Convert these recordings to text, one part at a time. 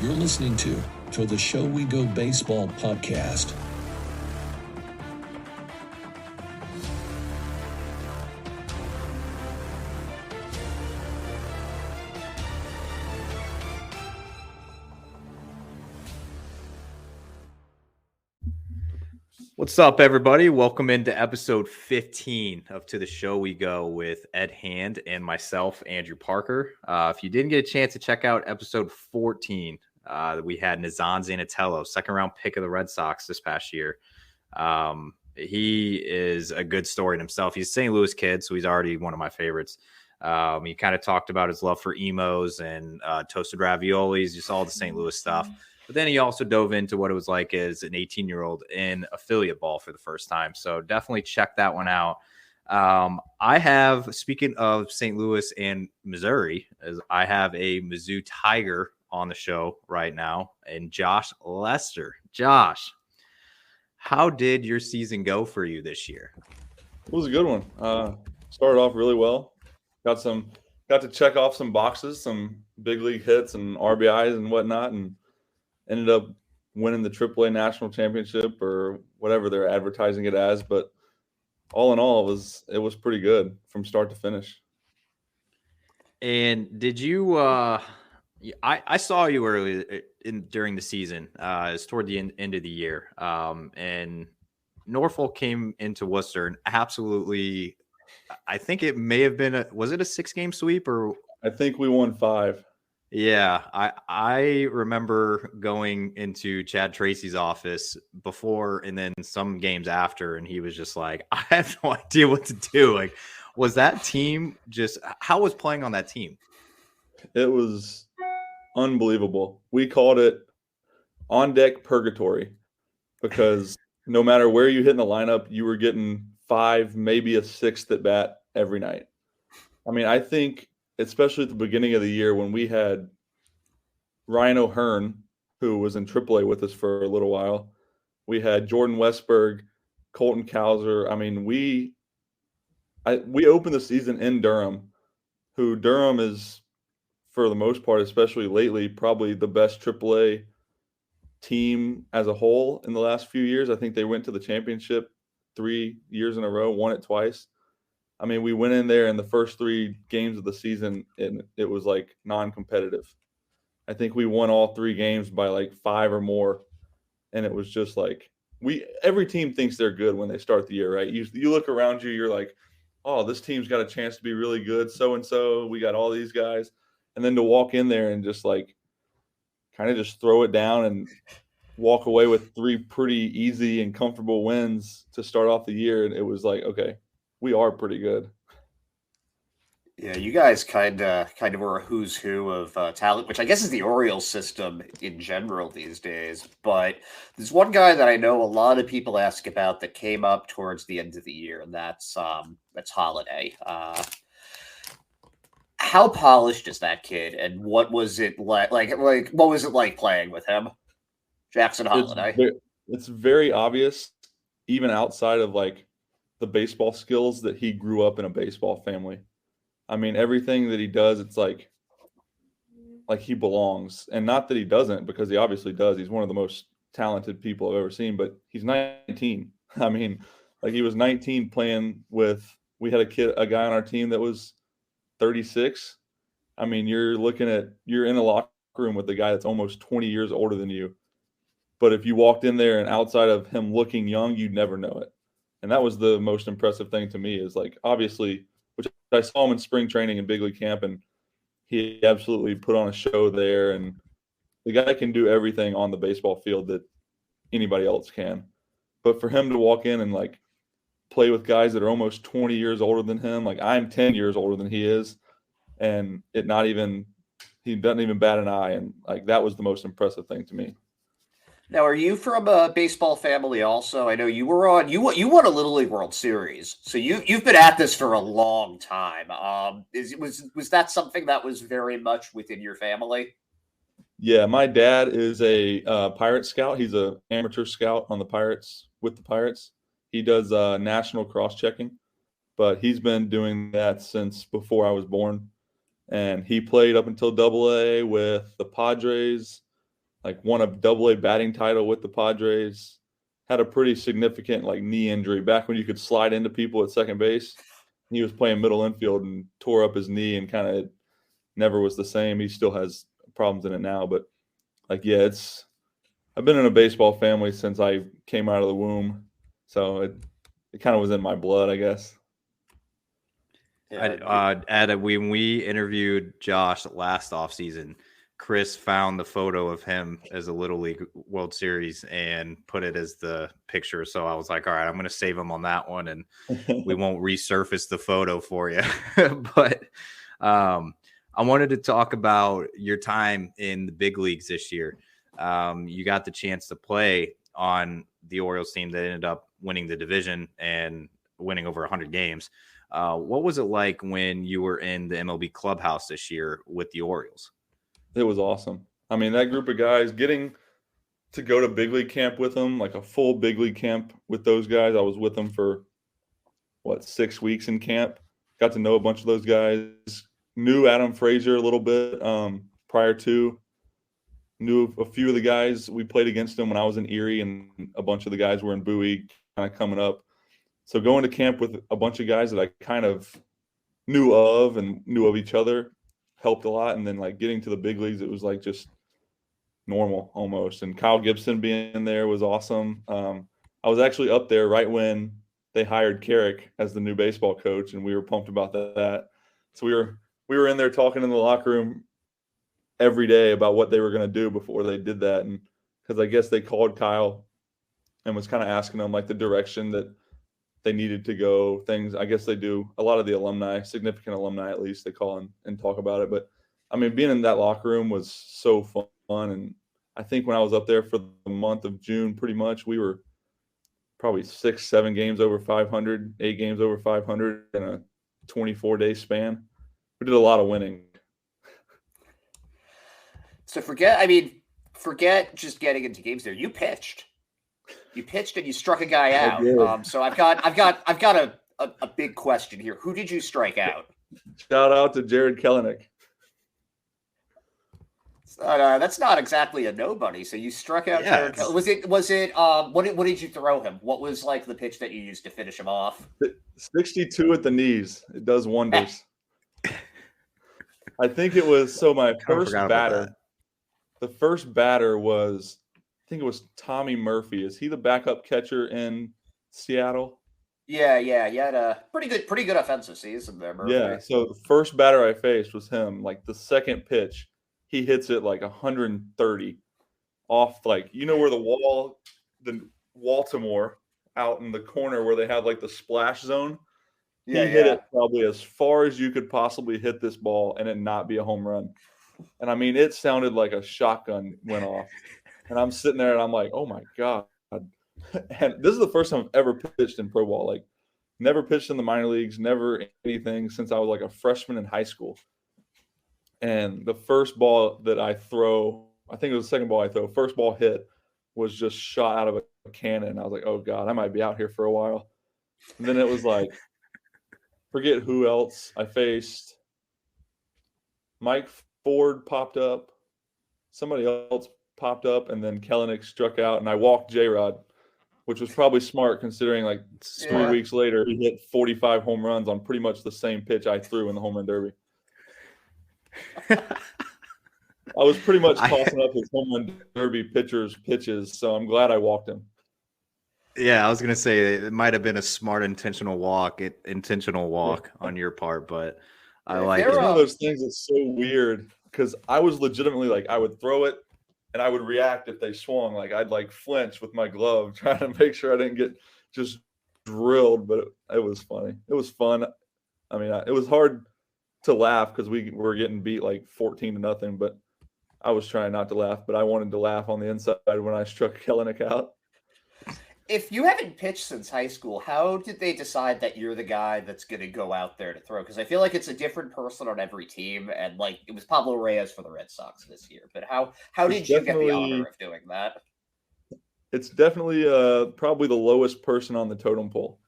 You're listening to the Show We Go Baseball podcast. What's up, everybody? Welcome into episode 15 of To the Show We Go with Ed Hand and myself, Andrew Parker. If you didn't get a chance to check out episode 14, we had Nizan Zanatello, second round pick of the Red Sox this past year. He is a good story in himself. He's a St. Louis kid, so he's already one of my favorites. He kind of talked about his love for emos and toasted raviolis, just all the St. Louis stuff. But then he also dove into what it was like as an 18-year-old in affiliate ball for the first time. So definitely check that one out. I have, speaking of St. Louis and Missouri, I have a Mizzou Tiger on the show right now, and Josh Lester. Josh, how did your season go for you this year? It was a good one. Started off really well. Got to check off some boxes, some big league hits and RBIs and whatnot, and ended up winning the AAA National Championship or whatever they're advertising it as. But all in all, it was pretty good from start to finish. And did you? I saw you early during the season. It's toward the end of the year, and Norfolk came into Worcester and absolutely. I think it may have been was it a 6-game sweep or? I think we won 5. Yeah, I remember going into Chad Tracy's office before and then some games after, and he was just like, I have no idea what to do. Like, was that team how was playing on that team? It was unbelievable. We called it on deck purgatory because no matter where you hit in the lineup, you were getting 5, maybe a 6th at bat every night. I mean, I think especially at the beginning of the year when we had Ryan O'Hearn, who was in AAA with us for a little while. We had Jordan Westberg, Colton Cowser. I mean, we opened the season in Durham, who Durham is, for the most part, especially lately, probably the best AAA team as a whole in the last few years. I think they went to the championship 3 years in a row, won it twice. I mean, we went in there in the first 3 games of the season, and it was like non-competitive. I think we won all 3 games by like 5 or more, and it was just like every team thinks they're good when they start the year, right? You look around you, you're like, oh, this team's got a chance to be really good. So we got all these guys, and then to walk in there and just like kind of just throw it down and walk away with 3 pretty easy and comfortable wins to start off the year, and it was like, okay, we are pretty good. Yeah, you guys kind of were a who's who of talent, which I guess is the Orioles system in general these days. But there's one guy that I know a lot of people ask about that came up towards the end of the year, and that's Holiday. How polished is that kid, and what was it like? Like what was it like playing with him, Jackson Holiday? It's very obvious, even outside of like the baseball skills, that he grew up in a baseball family. I mean, everything that he does, it's like he belongs. And not that he doesn't, because he obviously does. He's one of the most talented people I've ever seen, but he's 19. I mean, like he was 19 playing with, we had a guy on our team that was 36. I mean, you're in a locker room with a guy that's almost 20 years older than you. But if you walked in there and outside of him looking young, you'd never know it. And that was the most impressive thing to me is like, obviously, which I saw him in spring training and big league camp, and he absolutely put on a show there. And the guy can do everything on the baseball field that anybody else can. But for him to walk in and like play with guys that are almost 20 years older than him, like I'm 10 years older than he is, and he doesn't even bat an eye. And like, that was the most impressive thing to me. Now, are you from a baseball family also? I know you won a Little League World Series, so you've been at this for a long time. Was that something that was very much within your family? Yeah, my dad is a Pirate scout. He's an amateur scout on the Pirates, with the Pirates. He does national cross-checking, but he's been doing that since before I was born. And he played up until Double-A with the Padres, like won a Double-A batting title with the Padres. Had a pretty significant like knee injury back when you could slide into people at second base. He was playing middle infield and tore up his knee and kind of never was the same. He still has problems in it now, but like, yeah, I've been in a baseball family since I came out of the womb. So it kind of was in my blood, I guess. Yeah. When we interviewed Josh last offseason, Chris found the photo of him as a Little League World Series and put it as the picture. So I was like, all right, I'm going to save him on that one, and we won't resurface the photo for you. But I wanted to talk about your time in the big leagues this year. You got the chance to play on the Orioles team that ended up winning the division and winning over 100 games. What was it like when you were in the MLB clubhouse this year with the Orioles? It was awesome. I mean, that group of guys, getting to go to big league camp with them, like a full big league camp with those guys. I was with them for 6 weeks in camp. Got to know a bunch of those guys. Knew Adam Frazier a little bit prior to. Knew a few of the guys. We played against them when I was in Erie, and a bunch of the guys were in Bowie kind of coming up. So going to camp with a bunch of guys that I kind of knew of and knew of each other helped a lot. And then like getting to the big leagues, it was like just normal almost. And Kyle Gibson being there was awesome. I was actually up there right when they hired Carrick as the new baseball coach, and we were pumped about that. So we were in there talking in the locker room every day about what they were going to do before they did that. And because I guess they called Kyle and was kind of asking him like the direction that they needed to go, things. I guess they do a lot of the alumni, significant alumni at least, they call and talk about it. But I mean, being in that locker room was so fun. And I think when I was up there for the month of June, pretty much we were probably 6-7 games over 500, 8 games over 500 in a 24-day span. We did a lot of winning. So forget just getting into games there. You pitched and you struck a guy out. So I've got a big question here. Who did you strike out? Shout out to Jared Kelenic. That's not exactly a nobody. So you struck out Jared Kelenic. Was it what did you throw him? What was like the pitch that you used to finish him off? 62 at the knees. It does wonders. I think it was my first batter. The first batter was, I think it was Tommy Murphy. Is he the backup catcher in Seattle? Yeah. He had a pretty good offensive season there, Murphy. Yeah. So the first batter I faced was him. Like the second pitch, he hits it like 130 off, like, you know where the Baltimore out in the corner where they have like the splash zone. He hit it probably as far as you could possibly hit this ball and it not be a home run. And I mean, it sounded like a shotgun went off. And I'm sitting there and I'm like, oh my God. And this is the first time I've ever pitched in pro ball. Like, never pitched in the minor leagues, never anything since I was like a freshman in high school. And the first ball that I throw, I think it was the second ball I throw, first ball hit was just shot out of a cannon. I was like, oh God, I might be out here for a while. And then it was like, forget who else I faced. Mike Ford popped up. Somebody else popped up, and then Kelenic struck out, and I walked J-Rod, which was probably smart considering like 3 weeks later he hit 45 home runs on pretty much the same pitch I threw in the home run derby. I was pretty much tossing up his home run derby pitchers' pitches, so I'm glad I walked him. Yeah, I was going to say it might have been a smart intentional walk on your part, but I like it. It's one of those things that's so weird because I was legitimately like, I would throw it and I would react if they swung. Like, I'd like flinch with my glove trying to make sure I didn't get just drilled, but it was funny. It was fun. I mean, it was hard to laugh because we were getting beat like 14-0, but I was trying not to laugh, but I wanted to laugh on the inside when I struck Kelenic out. If you haven't pitched since high school, how did they decide that you're the guy that's going to go out there to throw? Because I feel like it's a different person on every team, and like it was Pablo Reyes for the Red Sox this year. But how did you get the honor of doing that? It's definitely probably the lowest person on the totem pole.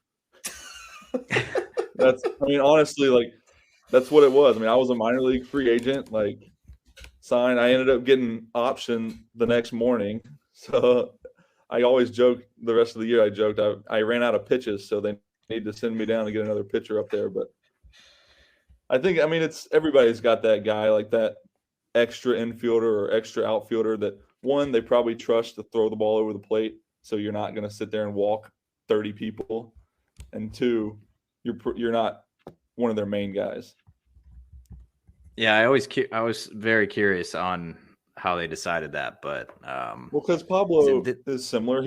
Honestly, like that's what it was. I mean, I was a minor league free agent. Like, signed. I ended up getting option the next morning. So I always joke the rest of the year. I joked I ran out of pitches, so they need to send me down to get another pitcher up there. But I think, I mean, it's everybody's got that guy, like that extra infielder or extra outfielder that, one, they probably trust to throw the ball over the plate, so you're not going to sit there and walk 30 people, and two, you're not one of their main guys. Yeah, I was very curious on how they decided that, but well, because Pablo is similar.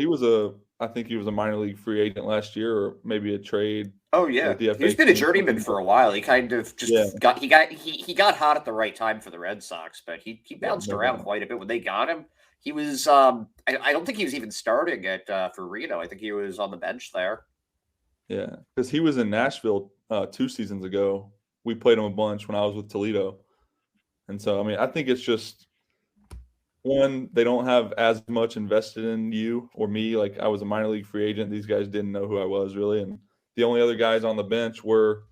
I think he was a minor league free agent last year, or maybe a trade. Oh yeah, he's been a journeyman for a while. He kind of just got hot at the right time for the Red Sox, but he bounced around quite a bit when they got him. He was I don't think he was even starting for Reno. I think he was on the bench there. Yeah, because he was in Nashville 2 seasons ago. We played him a bunch when I was with Toledo, and so I mean I think it's just, one, they don't have as much invested in you or me. Like, I was a minor league free agent. These guys didn't know who I was really, and the only other guys on the bench were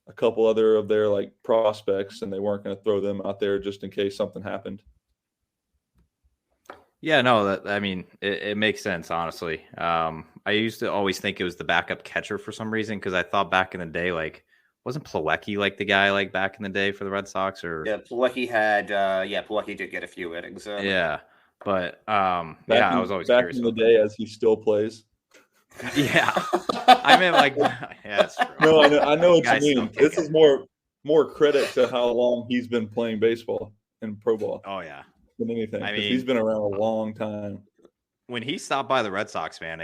a couple other of their like prospects, and they weren't going to throw them out there just in case something happened. Yeah, no, I mean, it makes sense, honestly. I used to always think it was the backup catcher for some reason, because I thought back in the day, like, wasn't Plawecki like the guy like back in the day for the Red Sox? Or yeah, Plawecki did get a few innings. Yeah, but I was always curious back in the day, as he still plays. Yeah, I mean, like, yeah, that's true. No, I know what you mean. This is more credit to how long he's been playing baseball and pro ball. Oh yeah, than anything. I mean, he's been around a long time. When he stopped by the Red Sox, man,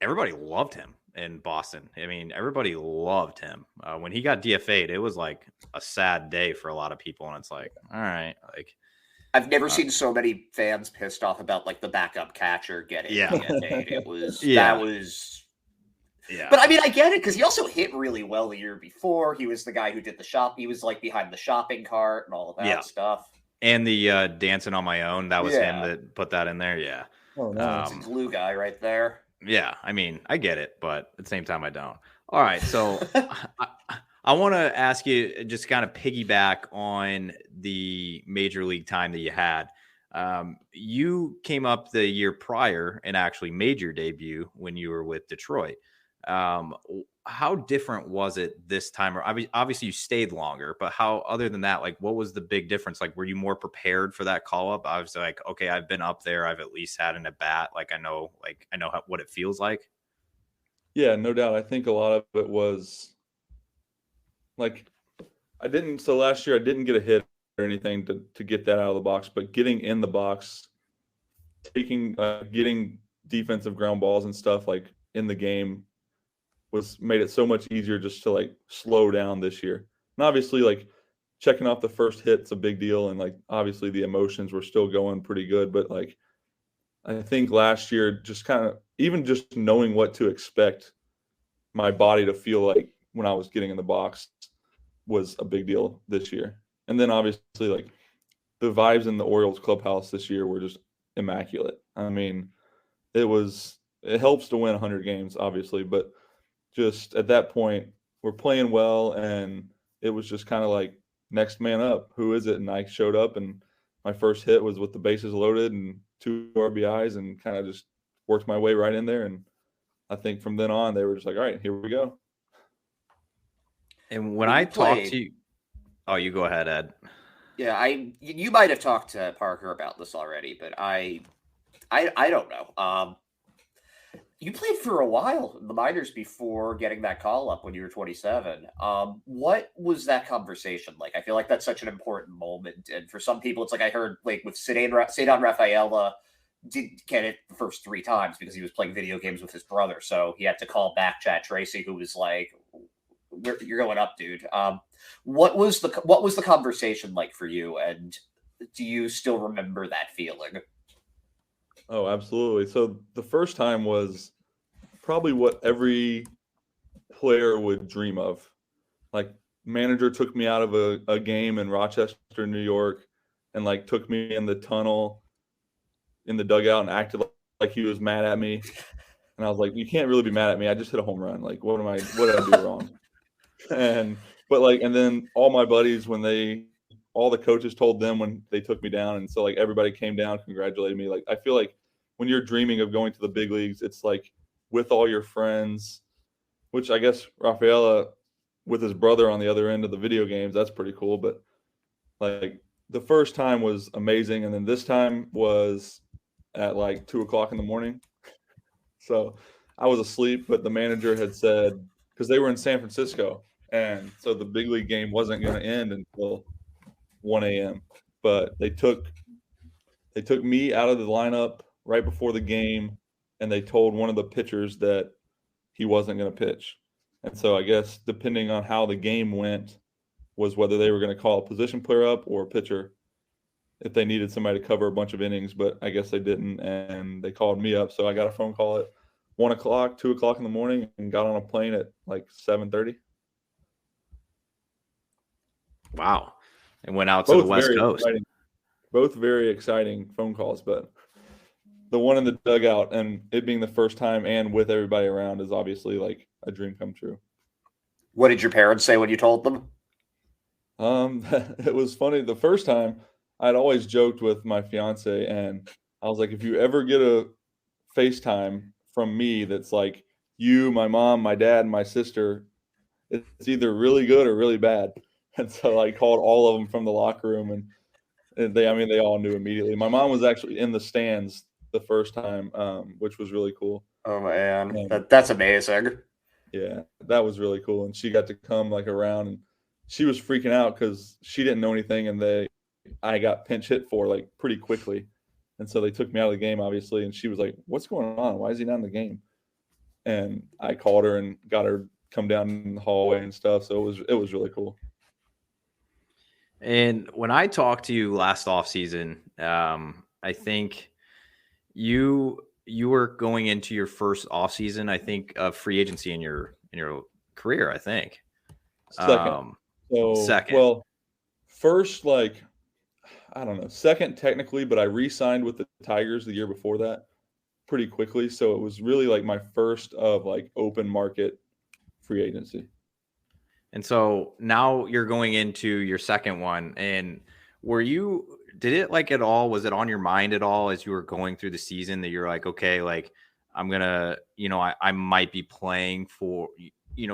everybody loved him in Boston. I mean, everybody loved him. When he got DFA'd, it was like a sad day for a lot of people, and it's like, all right, like, I've never seen so many fans pissed off about like the backup catcher getting DFA'd. It was that was. Yeah. But I mean, I get it, because he also hit really well the year before. He was the guy who did the shop. He was like behind the shopping cart and all of that stuff. And the Dancing on My Own, that was him that put that in there. Yeah. Oh, no. It's a glue guy right there. Yeah. I mean, I get it, but at the same time, I don't. All right. So I want to ask you, just kind of piggyback on the major league time that you had. You came up the year prior and actually made your debut when you were with Detroit. How different was it this time? Or obviously you stayed longer, but how, other than that, like, what was the big difference? Like, were you more prepared for that call up? I was like, okay, I've been up there. I've at least had an at bat. Like, I know what it feels like. Yeah, no doubt. I think a lot of it was like, so last year I didn't get a hit or anything to get that out of the box, but getting in the box, getting defensive ground balls and stuff like in the game made it so much easier just to like slow down this year. And obviously, like, checking off the first hit's a big deal, and like obviously the emotions were still going pretty good, but like I think last year, just kind of even just knowing what to expect my body to feel like when I was getting in the box was a big deal this year. And then obviously, like, the vibes in the Orioles clubhouse this year were just immaculate. I mean, it helps to win 100 games, obviously, but just at that point, we're playing well, and it was just kind of like, next man up. Who is it? And I showed up, and my first hit was with the bases loaded and 2 RBIs, and kind of just worked my way right in there. And I think from then on, they were just like, all right, here we go. And when I talked to you, oh, you go ahead, Ed. Yeah, you might have talked to Parker about this already, but I don't know. You played for a while in the minors before getting that call up when you were 27. What was that conversation like? I feel like that's such an important moment. And for some people, it's like I heard like with Cedon Rafaela didn't get it the first 3 times because he was playing video games with his brother. So he had to call back Chad Tracy, who was like, you're going up, dude. What was the conversation like for you? And do you still remember that feeling? Oh, absolutely. So the first time was probably what every player would dream of. Like, manager took me out of a game in Rochester, New York, and like took me in the tunnel in the dugout and acted like he was mad at me. And I was like, you can't really be mad at me. I just hit a home run. Like, what did I do wrong? And then all my buddies, when they all the coaches told them when they took me down. And so like everybody came down, congratulated me. Like I feel like when you're dreaming of going to the big leagues, it's like with all your friends, which I guess Rafaela with his brother on the other end of the video games, that's pretty cool. But like the first time was amazing. And then this time was at like 2:00 in the morning. So I was asleep, but the manager had said, because they were in San Francisco, and so the big league game wasn't going to end until 1 a.m. But they took me out of the lineup right before the game, and they told one of the pitchers that he wasn't going to pitch. And so I guess depending on how the game went was whether they were going to call a position player up or a pitcher if they needed somebody to cover a bunch of innings, but I guess they didn't, and they called me up. So I got a phone call at 1:00, 2:00 in the morning, and got on a plane at like 7:30. Wow. And went out to the West Coast. Both very exciting phone calls, but the one in the dugout and it being the first time and with everybody around is obviously like a dream come true. What did your parents say when you told them? It was funny. The first time I'd always joked with my fiance, and I was like, if you ever get a FaceTime from me that's like you, my mom, my dad, and my sister, it's either really good or really bad. And so I called all of them from the locker room, and they all knew immediately. My mom was actually in the stands the first time, which was really cool. Oh man, that's amazing. Yeah, that was really cool. And she got to come like around, and she was freaking out because she didn't know anything, and I got pinch hit for like pretty quickly. And so they took me out of the game, obviously, and she was like, what's going on? Why is he not in the game? And I called her and got her come down in the hallway and stuff. So it was really cool. And when I talked to you last offseason, I think you were going into your first offseason, I think, of free agency in your career, I think. Second. Second. Well, first, like, I don't know, second technically, but I re-signed with the Tigers the year before that pretty quickly. So it was really like my first of like open market free agency. And so now you're going into your second one. And did it like at all, was it on your mind at all as you were going through the season that you're like, okay, like I'm going to, I might be playing for,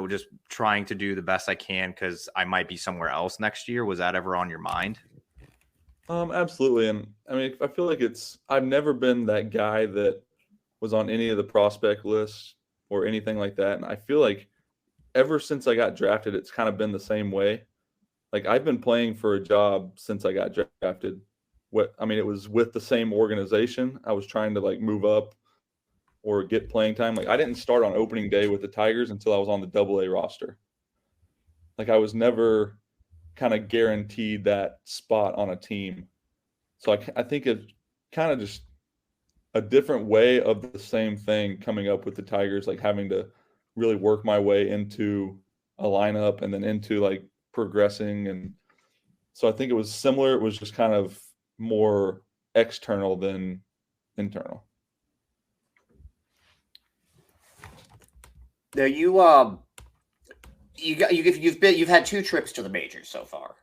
just trying to do the best I can because I might be somewhere else next year? Was that ever on your mind? Absolutely. And I mean, I feel like I've never been that guy that was on any of the prospect lists or anything like that. And I feel like ever since I got drafted, it's kind of been the same way. Like I've been playing for a job since I got drafted. It was with the same organization. I was trying to like move up or get playing time. Like I didn't start on opening day with the Tigers until I was on the AA roster. Like I was never kind of guaranteed that spot on a team. So I think it's kind of just a different way of the same thing coming up with the Tigers, like having to really work my way into a lineup and then into like progressing. And so I think it was similar. It was just kind of more external than internal. Now you've had 2 trips to the majors so far.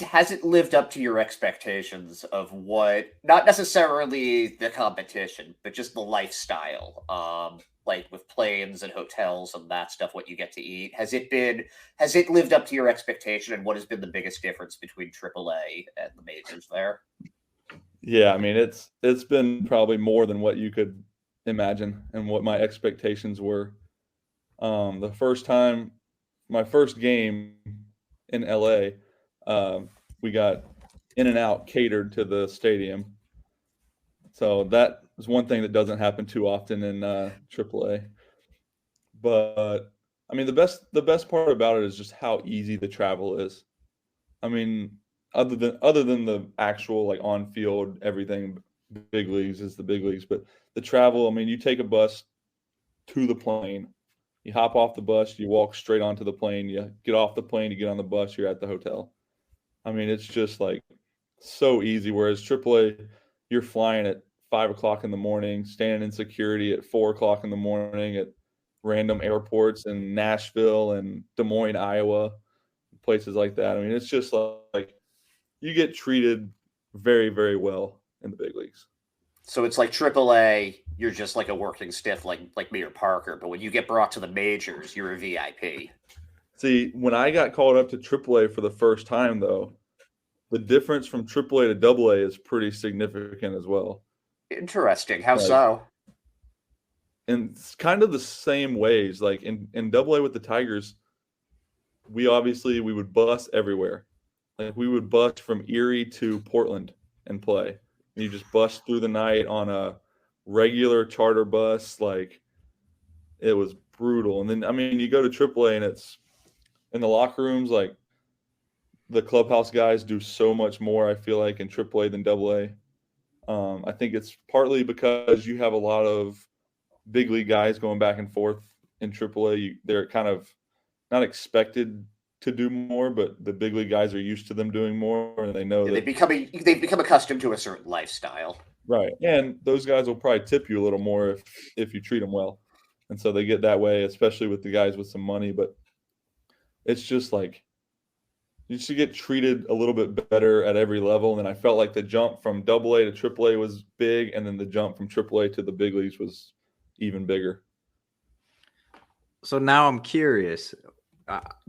Has it lived up to your expectations of what, not necessarily the competition, but just the lifestyle, like with planes and hotels and that stuff, what you get to eat? Has it lived up to your expectation, and what has been the biggest difference between AAA and the majors there? Yeah, I mean, it's been probably more than what you could imagine and what my expectations were. The first time, my first game in LA, we got In-N-Out catered to the stadium. So that is one thing that doesn't happen too often in AAA. But I mean, the best part about it is just how easy the travel is. I mean, other than the actual like on field everything, big leagues is the big leagues, but the travel. I mean, you take a bus to the plane, you hop off the bus, you walk straight onto the plane, you get off the plane, you get on the bus, you're at the hotel. I mean, it's just like so easy. Whereas AAA, you're flying at 5:00 in the morning, standing in security at 4:00 in the morning at random airports in Nashville and Des Moines, Iowa, places like that. I mean, it's just like you get treated very, very well in the big leagues. So it's like AAA, you're just like a working stiff like me or Parker, but when you get brought to the majors, you're a VIP. See, when I got called up to AAA for the first time, though, the difference from AAA to AA is pretty significant as well. Interesting. How Like, so? And it's kind of the same ways. Like in AA with the Tigers, we would bus everywhere. Like we would bus from Erie to Portland and play. And you just bus through the night on a regular charter bus. Like it was brutal. And then, I mean, you go to AAA and it's in the locker rooms, like the clubhouse guys do so much more, I feel like, in AAA than AA. I think it's partly because you have a lot of big league guys going back and forth in AAA. They're kind of not expected to do more, but the big league guys are used to them doing more, and they know that they've become accustomed to a certain lifestyle. Right, and those guys will probably tip you a little more if you treat them well, and so they get that way, especially with the guys with some money. But it's just like you should get treated a little bit better at every level. And I felt like the jump from AA to AAA was big, and then the jump from AAA to the big leagues was even bigger. So now I'm curious.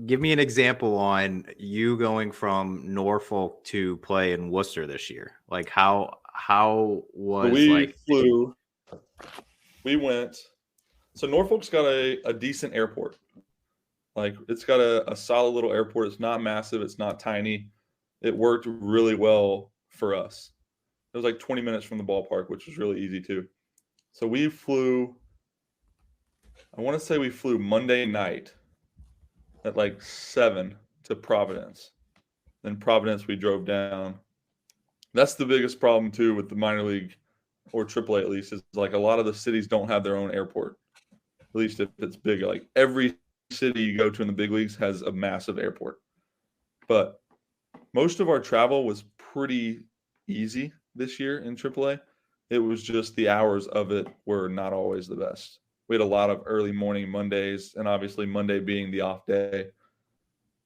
Give me an example on you going from Norfolk to play in Worcester this year. Like how was we went. So Norfolk's got a decent airport. Like it's got a solid little airport. It's not massive. It's not tiny. It worked really well for us. It was like 20 minutes from the ballpark, which was really easy too. So we flew. I want to say we flew Monday night at like 7 to Providence. Then Providence, we drove down. That's the biggest problem too with the minor league or AAA at least, is like a lot of the cities don't have their own airport. At least if it's big. Like every city you go to in the big leagues has a massive airport. But most of our travel was pretty easy this year in AAA. It was just the hours of it were not always the best. We had a lot of early morning Mondays, and obviously Monday being the off day,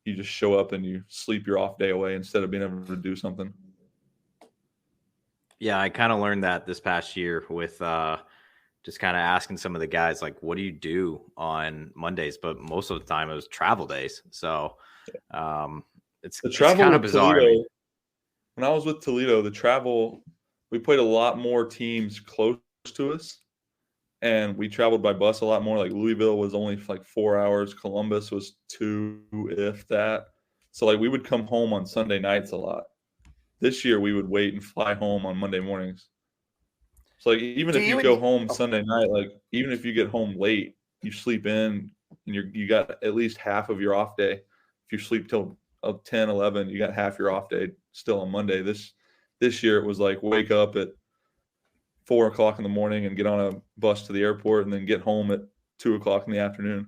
you just show up and you sleep your off day away instead of being able to do something. Yeah, I kind of learned that this past year with just kind of asking some of the guys, like, what do you do on Mondays? But most of the time it was travel days. So it's kind of bizarre. Toledo, when I was with Toledo, the travel, we played a lot more teams close to us. And we traveled by bus a lot more. Like Louisville was only like 4 hours. Columbus was 2, if that. So like we would come home on Sunday nights a lot. This year we would wait and fly home on Monday mornings. So like even if you go home Sunday night, like even if you get home late, you sleep in and you got at least half of your off day. If you sleep till 10, 11, you got half your off day still on Monday. This year it was like wake up at 4 o'clock in the morning and get on a bus to the airport and then get home at 2 o'clock in the afternoon.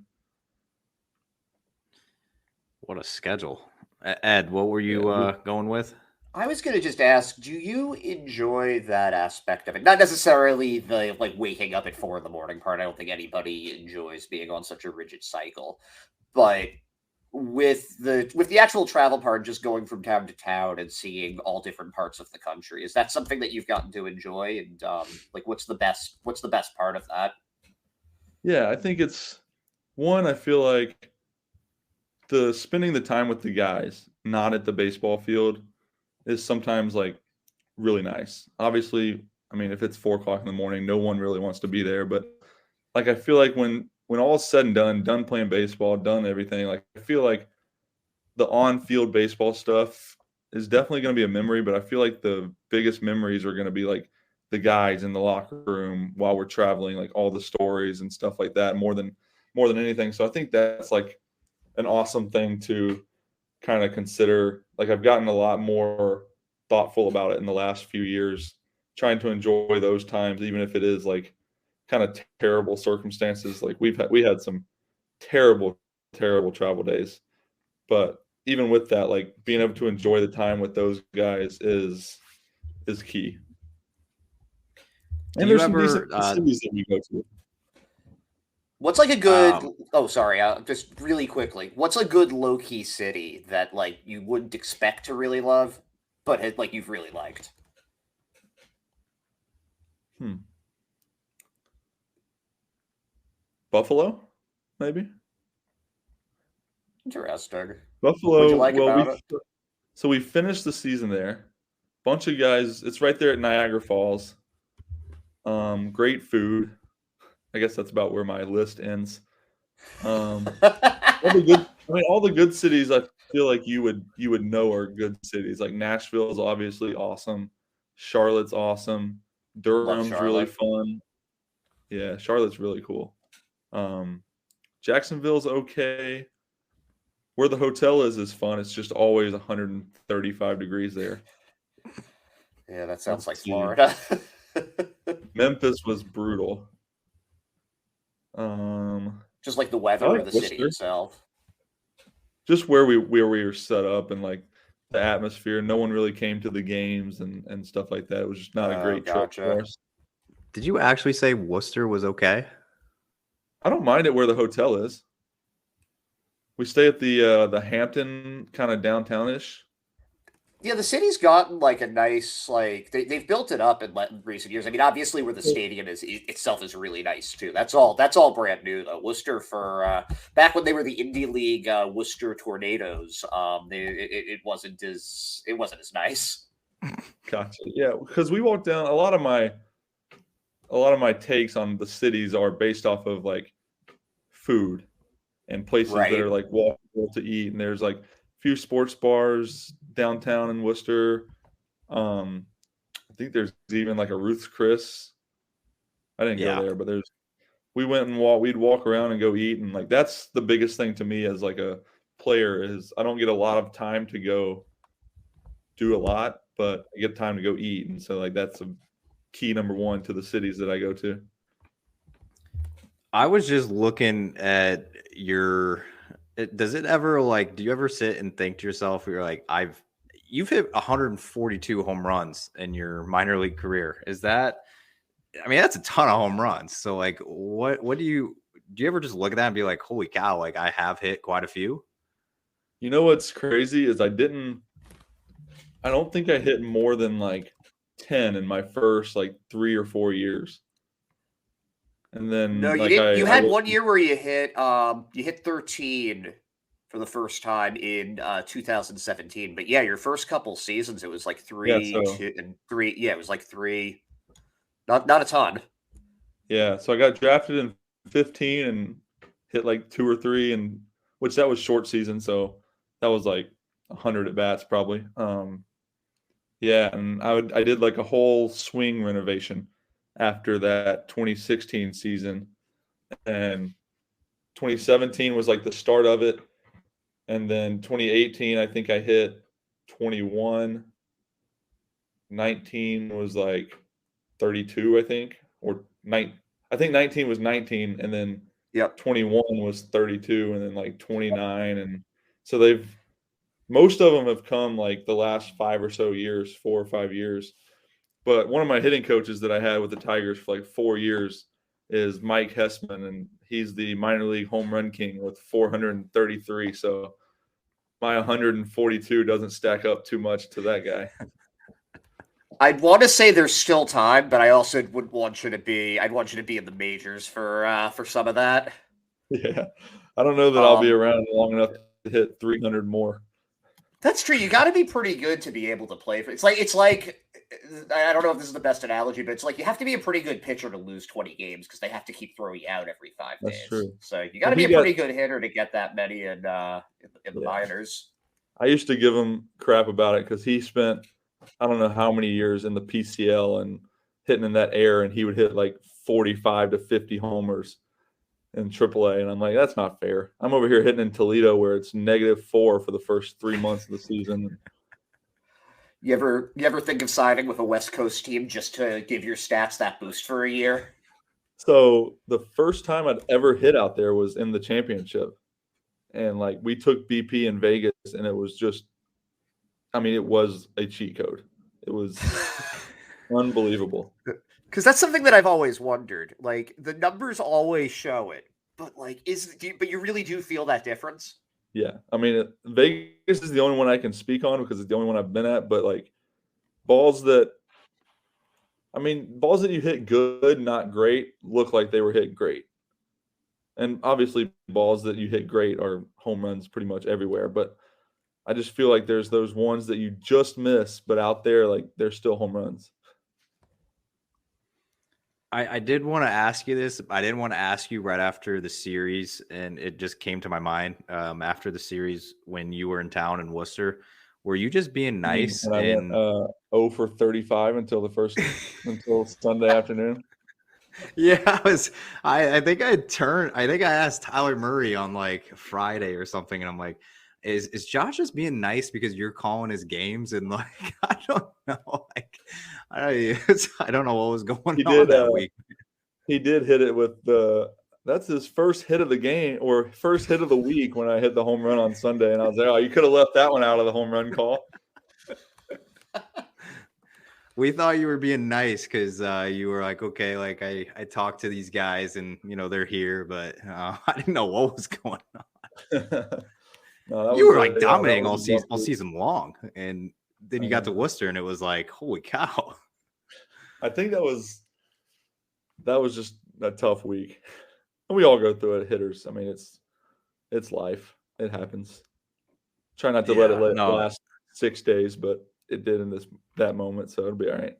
What a schedule. Ed, what were you going with? I was going to just ask, do you enjoy that aspect of it? Not necessarily the like waking up at 4 in the morning part. I don't think anybody enjoys being on such a rigid cycle, but with the actual travel part, just going from town to town and seeing all different parts of the country, is that something that you've gotten to enjoy? And like, what's the best part of that? Yeah, I think it's one. I feel like the spending the time with the guys, not at the baseball field, is sometimes like really nice. Obviously, I mean, if it's 4 o'clock in the morning, no one really wants to be there. But like, I feel like when all is said and done playing baseball, done everything, like I feel like the on-field baseball stuff is definitely going to be a memory, but I feel like the biggest memories are going to be like the guys in the locker room while we're traveling, like all the stories and stuff like that more than anything. So I think that's like an awesome thing to kind of consider. Like I've gotten a lot more thoughtful about it in the last few years, trying to enjoy those times, even if it is like kind of terrible circumstances. Like we had some terrible travel days, but even with that, like being able to enjoy the time with those guys is key. And there's some decent cities that we go to. What's like a good? Oh, sorry. Just really quickly. What's a good low key city that like you wouldn't expect to really love, but like you've really liked? Buffalo, maybe. Interesting. Buffalo. What'd you like Well, about it? we finished the season there. Bunch of guys. It's right there at Niagara Falls. Great food. I guess that's about where my list ends. All the good cities I feel like you would know are good cities. Like Nashville is obviously awesome. Charlotte's awesome. Love Durham's really Charlotte. fun. Yeah, Charlotte's really cool. Jacksonville's okay. Where the hotel is fun. It's just always 135 degrees there. Yeah, that sounds like Let's see. Florida. Memphis was brutal. Just like the weather I like of the city Worcester. itself. Just where we were set up and like the atmosphere. No one really came to the games and stuff like that. It was just not a great trip for us. Did you actually say Worcester was okay? I don't mind it where the hotel is. We stay at the Hampton, kind of downtownish. Yeah, the city's gotten like a nice like they've built it up in recent years. I mean, obviously, where the stadium is itself is really nice too. That's all brand new though. Worcester for back when they were the Indie League Worcester Tornadoes. It wasn't as nice. Gotcha. Yeah, because we walked down a lot of my takes on the cities are based off of like food and places that are like walkable to eat, and there's like a few sports bars downtown in Worcester. I think there's even like a Ruth's Chris. I didn't go there, but we went and we'd walk around and go eat, and like that's the biggest thing to me as like a player is I don't get a lot of time to go do a lot, but I get time to go eat, and so like that's a key number one to the cities that I go to. I was just looking at does it ever like, do you ever sit and think to yourself, you're like, you've hit 142 home runs in your minor league career. Is that, I mean, that's a ton of home runs. So like, what do you ever just look at that and be like, holy cow, like I have hit quite a few? You know, what's crazy is I don't think I hit more than like 10 in my first like 3 or 4 years. And then no, you didn't. You had 1 year where you hit 13 for the first time in 2017. But yeah, your first couple seasons, it was like 3, 2, and 3. Yeah, it was like 3. Not a ton. Yeah, so I got drafted in 15 and hit like 2 or 3, and which that was short season, so that was like 100 at bats probably. Yeah, and I did like a whole swing renovation after that 2016 season, and 2017 was like the start of it, and then 2018 I think I hit 21. 19 was like 32, I think, or I think 19 was 19, and then 21 was 32, and then like 29, and so most of them have come like the last 5 or so years, 4 or 5 years. But one of my hitting coaches that I had with the Tigers for like 4 years is Mike Hessman, and he's the minor league home run king with 433. So my 142 doesn't stack up too much to that guy. I'd want to say there's still time, but I also would want you to be. I'd want you to be in the majors for some of that. Yeah, I don't know that I'll be around long enough to hit 300 more. That's true. You got to be pretty good to be able to play for. It's like I don't know if this is the best analogy, but it's like you have to be a pretty good pitcher to lose 20 games because they have to keep throwing you out every 5 days. That's true. So you got to be a pretty good hitter to get that many in the minors. I used to give him crap about it because he spent I don't know how many years in the PCL and hitting in that air, and he would hit like 45 to 50 homers in AAA, and I'm like, that's not fair. I'm over here hitting in Toledo where it's -4 for the first 3 months of the season. You ever think of signing with a West Coast team just to give your stats that boost for a year? So the first time I'd ever hit out there was in the championship, and like we took BP in Vegas, and it was just, I mean, it was a cheat code. It was unbelievable. Because that's something that I've always wondered. Like, the numbers always show it, But like, but you really do feel that difference? Yeah, I mean, Vegas is the only one I can speak on because it's the only one I've been at. But like balls that you hit good, not great, look like they were hit great. And obviously, balls that you hit great are home runs pretty much everywhere. But I just feel like there's those ones that you just miss, but out there, like they're still home runs. I did want to ask you this. I didn't want to ask you right after the series, and it just came to my mind after the series when you were in town in Worcester. Were you just being nice? And I went 0 for 35 until Sunday afternoon. Yeah, I think I asked Tyler Murray on like Friday or something, and I'm like, is Josh just being nice because you're calling his games? And like, I don't know. Like, I don't know what was going on that week. He did hit it with that's his first hit of the game or first hit of the week when I hit the home run on Sunday. And I was like, oh, you could have left that one out of the home run call. We thought you were being nice because you were like, okay, like I talked to these guys and, they're here, but I didn't know what was going on. No, you were like dominating all season long. And then you got to Worcester and it was like, holy cow. I think that was just a tough week. We all go through it, hitters. I mean, it's life. It happens. Try not to let it last 6 days, but it did in that moment, so it'll be all right.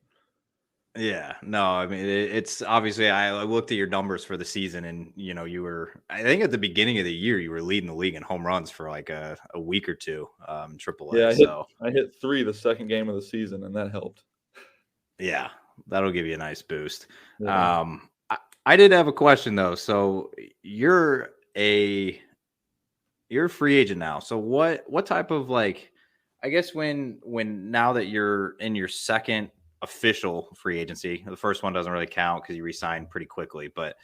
Yeah, no, I mean, it's obviously I looked at your numbers for the season and, you were, I think at the beginning of the year, you were leading the league in home runs for like a week or two, AAA. Yeah, I hit 3 the second game of the season, and that helped. Yeah, that'll give you a nice boost. Yeah. I did have a question though. So you're a free agent now. So what type of like, I guess when now that you're in your second official free agency, the first one doesn't really count because you resigned pretty quickly, but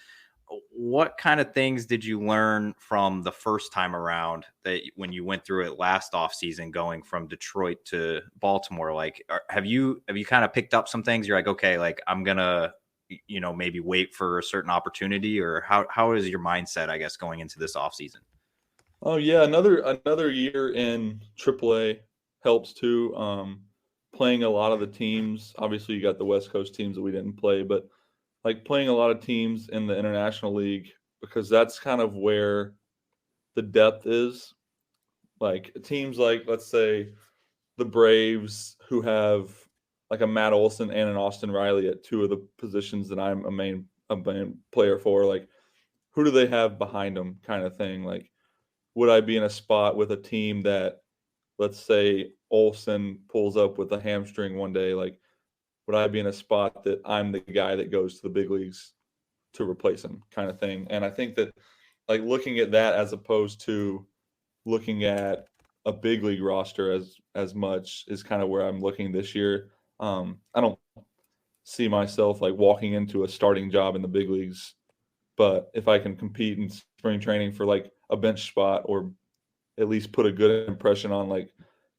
what kind of things did you learn from the first time around that when you went through it last offseason going from Detroit to Baltimore? Like, have you kind of picked up some things? You're like, okay, like I'm gonna, maybe wait for a certain opportunity, or how is your mindset, I guess, going into this offseason? Oh yeah, another year in AAA helps too. Playing a lot of the teams. Obviously, you got the West Coast teams that we didn't play, but like playing a lot of teams in the International League, because that's kind of where the depth is. Like teams like, let's say, the Braves, who have like a Matt Olson and an Austin Riley at 2 of the positions that I'm a main player for. Like, who do they have behind them, kind of thing. Like, would I be in a spot with a team that, let's say, Olson pulls up with a hamstring one day? Like, would I be in a spot that I'm the guy that goes to the big leagues to replace him, kind of thing? And I think that, like, looking at that as opposed to looking at a big league roster as much is kind of where I'm looking this year. I don't see myself like walking into a starting job in the big leagues, but if I can compete in spring training for like a bench spot, or at least put a good impression on like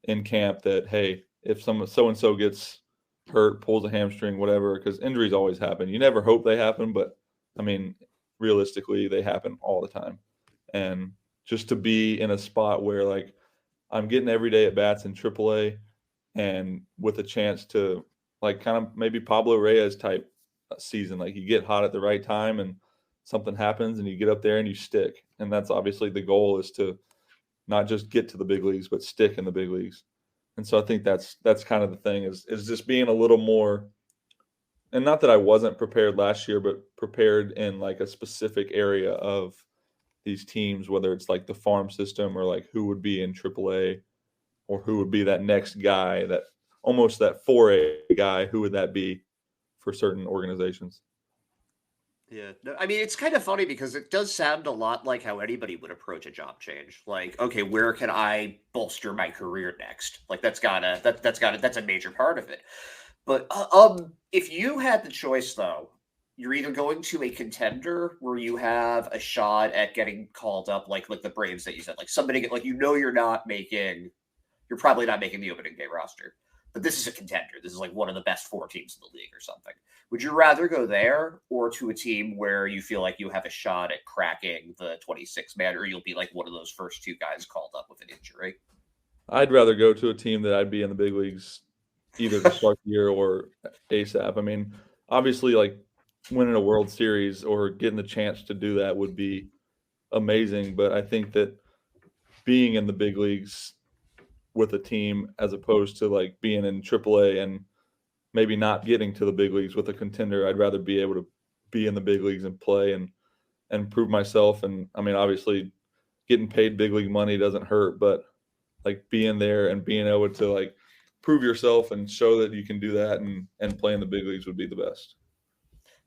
in camp that, hey, if so-and-so gets hurt, pulls a hamstring, whatever, because injuries always happen. You never hope they happen, but I mean, realistically, they happen all the time. And just to be in a spot where like I'm getting everyday at bats in AAA and with a chance to like kind of maybe Pablo Reyes type season, like you get hot at the right time and something happens and you get up there and you stick. And that's obviously the goal, is to not just get to the big leagues, but stick in the big leagues. And so I think that's kind of the thing, is just being a little more, and not that I wasn't prepared last year, but prepared in like a specific area of these teams, whether it's like the farm system or like who would be in AAA, or who would be that next guy, that almost that 4A guy, who would that be for certain organizations? Yeah, no, I mean, it's kind of funny because it does sound a lot like how anybody would approach a job change. Like, okay, where can I bolster my career next? Like, that's a major part of it. But if you had the choice, though, you're either going to a contender where you have a shot at getting called up, like the Braves that you said, like somebody like you're probably not making the opening day roster. but this is a contender. This is like one of the best 4 teams in the league or something. Would you rather go there or to a team where you feel like you have a shot at cracking the 26-man, or you'll be like one of those first 2 guys called up with an injury? I'd rather go to a team that I'd be in the big leagues either to start the year or ASAP. I mean, obviously, like winning a World Series or getting the chance to do that would be amazing. But I think that being in the big leagues with a team as opposed to like being in AAA and maybe not getting to the big leagues with a contender, I'd rather be able to be in the big leagues and play and prove myself. And I mean, obviously getting paid big league money doesn't hurt, but like being there and being able to like prove yourself and show that you can do that and play in the big leagues would be the best.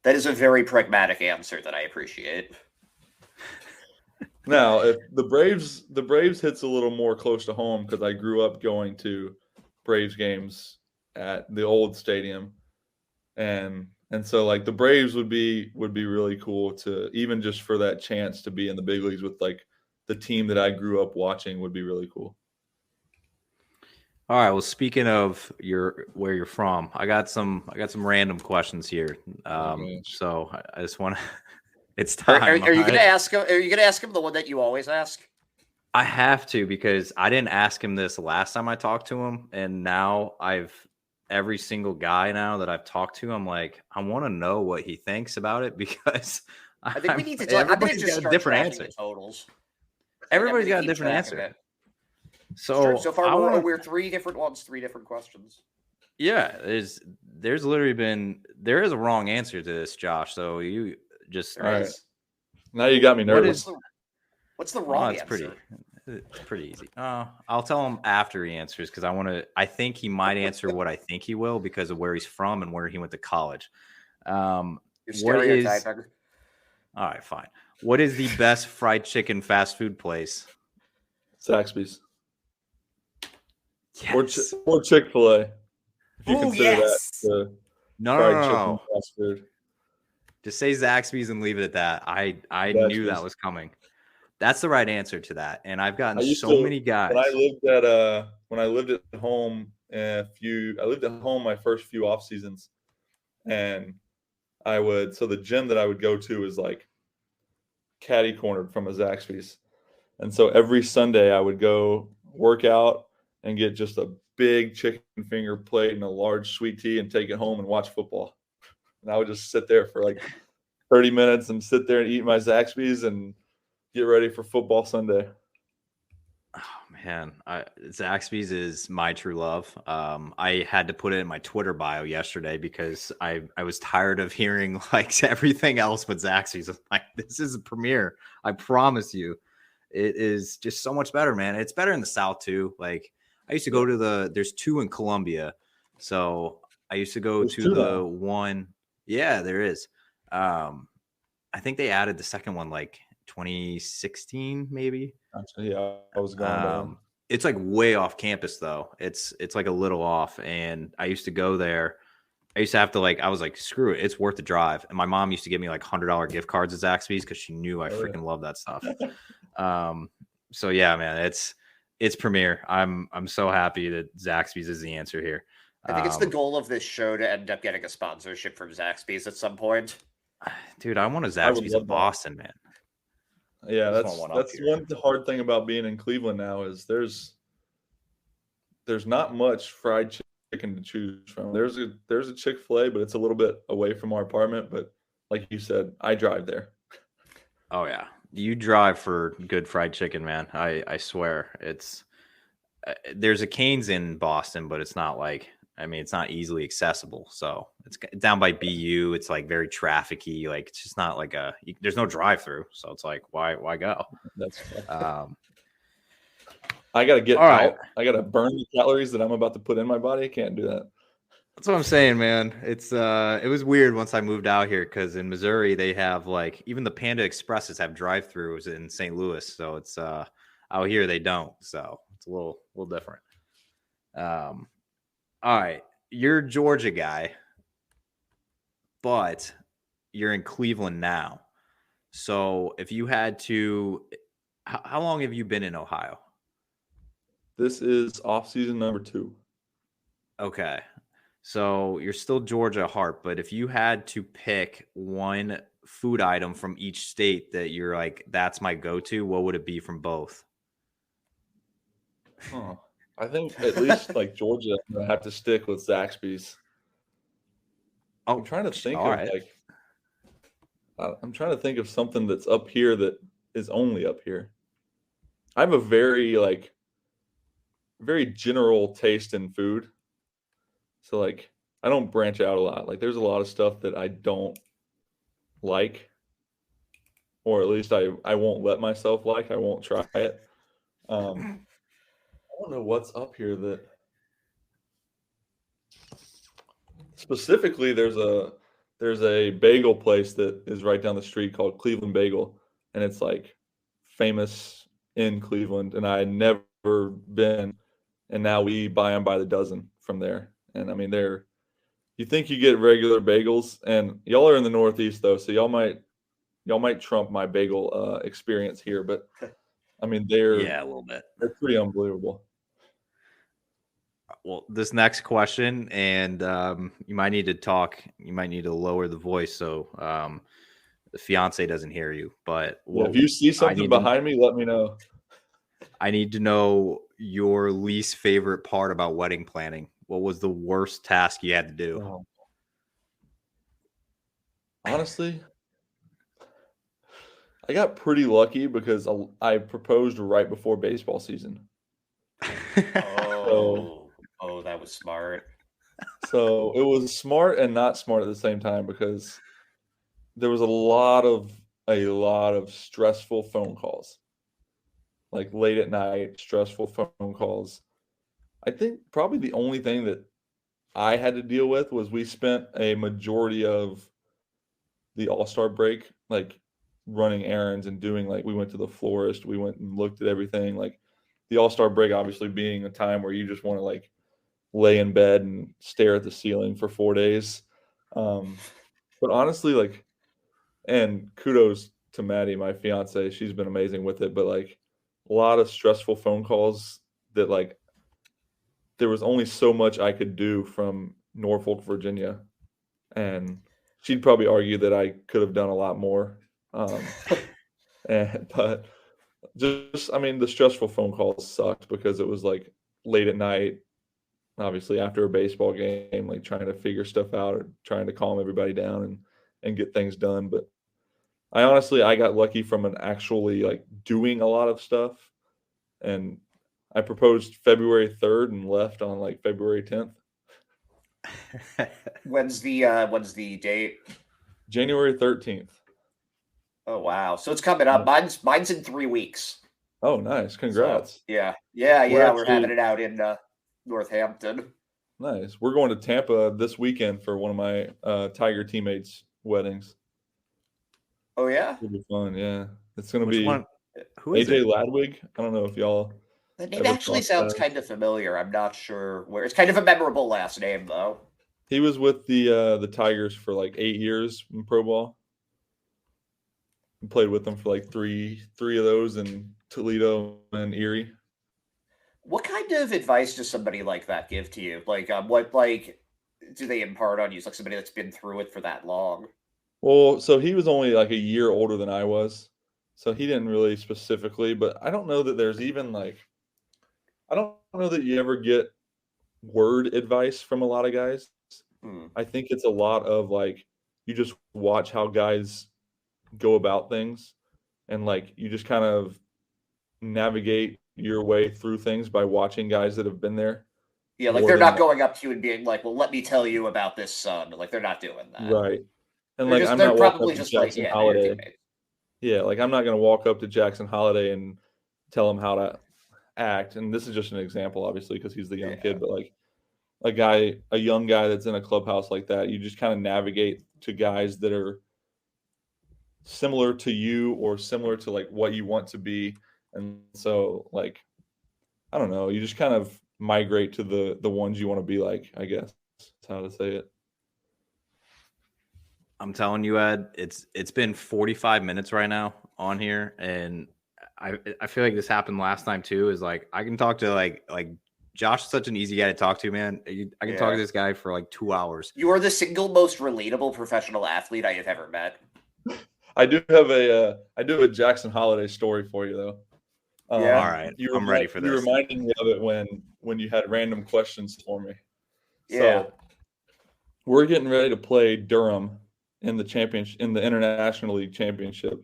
That is a very pragmatic answer that I appreciate. Now, if the Braves hits a little more close to home because I grew up going to Braves games at the old stadium, and so like the Braves would be really cool to even just for that chance to be in the big leagues with like the team that I grew up watching would be really cool. All right. Well, speaking of where you're from, I got some random questions here. So I just want to. It's time. Are you going to ask him? Are you going to ask him the one that you always ask? I have to, because I didn't ask him this last time I talked to him, and now every single guy now that I've talked to, I'm like, I want to know what he thinks about it, because I think we need to talk. Everybody's got a different answer. Totals. Everybody's got a different answer. So far, we're 3 different ones, 3 different questions. Yeah, there's literally there is a wrong answer to this, Josh. So you just all right. Now you got me nervous. What's the wrong answer? It's pretty easy. I'll tell him after he answers, because I think he might answer what I think he will because of where he's from and where he went to college. You're stereotyping. All right, fine. What is the best fried chicken fast food place? Zaxby's. Yes. Or Chick-fil-A. If you Ooh, consider yes. that No. fast food. Just say Zaxby's and leave it at that. I knew that was coming. That's the right answer to that. And I've gotten many guys. When I lived at home I lived at home my first few off seasons, and so the gym that I would go to is like catty cornered from a Zaxby's. And so every Sunday I would go work out and get just a big chicken finger plate and a large sweet tea and take it home and watch football. And I would just sit there for like 30 minutes and sit there and eat my Zaxby's and get ready for football Sunday. Oh man, Zaxby's is my true love. I had to put it in my Twitter bio yesterday because I was tired of hearing like everything else but Zaxby's. I'm like, this is a premiere. I promise you, it is just so much better, man. It's better in the South too. Like I used to go to there's 2 in Columbia, so I used to go to the one. Yeah, there is. I think they added the second one like 2016, maybe. Yeah, I was going. It's like way off campus though. It's like a little off, and I used to go there. I used to have to I was like, screw it, it's worth the drive. And my mom used to give me like $100 gift cards at Zaxby's because she knew I freaking love that stuff. So yeah, man, it's premier. I'm so happy that Zaxby's is the answer here. I think it's the goal of this show to end up getting a sponsorship from Zaxby's at some point. Dude, I want a Zaxby's in Boston, man. Yeah, that's one hard thing about being in Cleveland now is there's not much fried chicken to choose from. There's a Chick-fil-A, but it's a little bit away from our apartment. But like you said, I drive there. Oh yeah, you drive for good fried chicken, man. I swear, there's a Cane's in Boston, but it's not it's not easily accessible. So it's down by BU. It's like very trafficy. Like it's just not like there's no drive through. So it's like, why go? That's I got to get out. I got to burn the calories that I'm about to put in my body. I can't do that. That's what I'm saying, man. It was weird once I moved out here, because in Missouri, they have even the Panda Expresses have drive-throughs in St. Louis. So it's out here, they don't. So it's a little different. All right, you're a Georgia guy, but you're in Cleveland now. So if you had to, how long have you been in Ohio? This is off-season number 2. Okay. So you're still Georgia at heart, but if you had to pick one food item from each state that you're like, that's my go-to, what would it be from both? Huh. I think at least like Georgia, I'm gonna have to stick with Zaxby's. I'm Oh, trying to think all of right. like I'm trying to think of something that's up here that is only up here. I have a very general taste in food. So like I don't branch out a lot. Like there's a lot of stuff that I don't like, or at least I won't let myself like. I won't try it. I don't know what's up here that specifically. There's a bagel place that is right down the street called Cleveland Bagel, and it's like famous in Cleveland, and I had never been, and now we buy them by the dozen from there. And I mean, they're you think you get regular bagels, and y'all are in the Northeast though, so y'all might trump my bagel experience here, but I mean Yeah, a little bit. they're pretty unbelievable. Well, this next question, and you might need to lower the voice so the fiance doesn't hear you. But Yeah, if you see something behind me, let me know. I need to know your least favorite part about wedding planning. What was the worst task you had to do? Honestly, I got pretty lucky because I proposed right before baseball season. Oh, that was smart. So it was smart and not smart at the same time because there was a lot of stressful phone calls, like late at night, stressful phone calls. I think probably the only thing that I had to deal with was we spent a majority of the All-Star break like running errands and doing like we went to the florist, we went and looked at everything. Like the All-Star break obviously being a time where you just want to like lay in bed and stare at the ceiling for 4 days. But honestly, like, and kudos to Maddie, my fiance, she's been amazing with it. But like, a lot of stressful phone calls that like there was only so much I could do from Norfolk, Virginia, and she'd probably argue that I could have done a lot more. But just, I mean, the stressful phone calls sucked because it was like late at night, obviously after a baseball game, like trying to figure stuff out or trying to calm everybody down and get things done. But I got lucky from an actually like doing a lot of stuff, and I proposed February 3rd and left on like February 10th. When's the date? January 13th. Oh wow. So it's coming up. Mine's in 3 weeks. Oh, nice. Congrats. So, yeah. We're having it out in Northampton. Nice. We're going to Tampa this weekend for one of my Tiger teammates' weddings. Oh yeah? It'll be fun, yeah. It's gonna Which be one? Who is AJ it? Ladwig. I don't know if y'all The name ever actually thought sounds that. kind of familiar. I'm not sure where. It's kind of a memorable last name though. He was with the Tigers for like 8 years in pro ball. And played with them for like three of those in Toledo and Erie. What kind of advice does somebody like that give to you? Like, what do they impart on you? It's like somebody that's been through it for that long. Well, so he was only like a year older than I was. So he didn't really specifically, but I don't know that there's even like I don't know that you ever get word advice from a lot of guys. Hmm. I think it's a lot of like you just watch how guys go about things, and like you just kind of navigate your way through things by watching guys that have been there Yeah, like more they're than not going up to you and being like, "Well, let me tell you about this son." Like they're not doing that. right. And like I'm They're not walking probably up to just like, Jackson yeah, they're your Holiday. teammates. Yeah, like I'm not going to walk up to Jackson Holiday and tell him how to act. And this is just an example, obviously, because he's the young Yeah. kid. But like a young guy that's in a clubhouse like that, you just kind of navigate to guys that are similar to you or similar to like what you want to be. And so like I don't know, you just kind of migrate to the ones you want to be like, I guess. That's how to say it. I'm telling you, Ed, it's been 45 minutes right now on here, and I feel like this happened last time too. Is like I can talk to like Josh is such an easy guy to talk to, man. I can talk to this guy for like 2 hours. You are the single most relatable professional athlete I have ever met. I do have a Jackson Holiday story for you though. All right, I'm ready for this. You reminded me of it when you had random questions for me. Yeah. So we're getting ready to play Durham in the International League Championship,